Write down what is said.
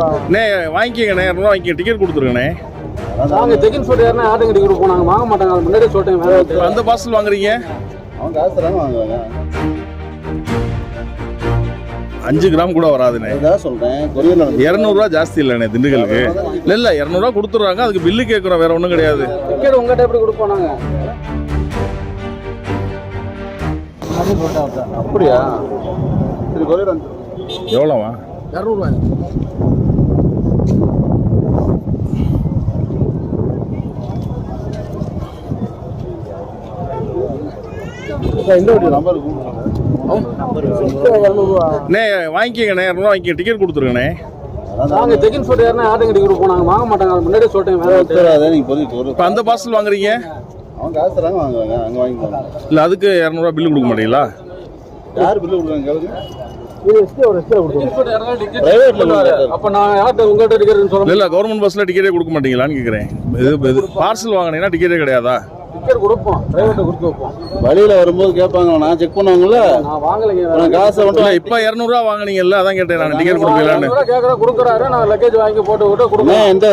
அண்ணே வாங்கிக்கங்கண்ணே, 200 வாங்கிக்க, டிக்கெட் கொடுத்துருங்கண்ணே. நாங்க செகண்ட் ஷோட் யாருன்னா ஆட்டம் கட்டி கொடுப்போம், நாங்க வாங்க மாட்டாங்க. அது முன்னாடியே சொல்லிட்டேன். அந்த பார்சல் வாங்குறீங்க, அவங்க காசு தராங்க வாங்குவாங்க. 5 கிராம் கூட வராதுண்ணே. இதான் சொல்றேன், கொரியர்ல 200 ரூபா ஜாஸ்தி இல்லைண்ணே திண்டுக்கலுக்கு. இல்லை 200 ரூபா கொடுத்துட்றாங்க, அதுக்கு பில்லு கேட்குறோம், வேற ஒன்றும் கிடையாது. டிக்கெட் உங்கள்கிட்ட எப்படி கொடுப்போம் நாங்க? அப்படியா? சரி, கொரியர் வந்து எவ்வளோவா? 200 ரூபாய். நம்பர் அண்ணே வாங்கிக்கங்கண்ணே, 200 வாங்கிக்க, டிக்கெட் கொடுத்துருங்கண்ணே. நாங்க செகண்ட் ஷோட் யாருன்னா ஆட்டம் கட்டி கொடுப்போம், நாங்க வாங்க மாட்டாங்க. அது முன்னாடியே சொல்லிட்டேன். நீங்க பொருள் இப்போ அந்த பார்சல் வாங்குறீங்க, அவங்க காசு தராங்க வாங்குவாங்க, அங்கே வாங்கிக்குவாங்க. இல்லை அதுக்கு 200 ரூபா பில்லு கொடுக்க மாட்டீங்களா? யார் பில்லு கொடுக்குறாங்க கேளுங்க. அப்ப நான் யார்கிட்ட உங்கள்கிட்ட டிக்கெட் சொல்ல? இல்லை கவர்மெண்ட் பஸ்ஸில் டிக்கெட்டே கொடுக்க மாட்டீங்களான்னு கேட்குறேன். இது பார்சல் வாங்கினீங்கன்னா டிக்கெட்டே கிடையாதா? டிக்கெட் கொடுப்போம், டிரைவர்கிட்ட கொடுத்து வைப்போம். வழியில வரும்போது கேட்பாங்க, நான் செக் பண்ணுவாங்கல்ல. நான் வாங்கலைங்க. நான் காசை மட்டும் இல்லை இப்போ 200 ரூபா வாங்கினீங்கல்ல, அதான் கேட்டேன் நான், டிக்கெட் கொடுப்பீங்களான்னு. கேட்குறேன், கொடுக்குறாரு. நான் லக்கேஜ் வாங்கி போட்டு விட்டு கொடுப்பேன். எந்த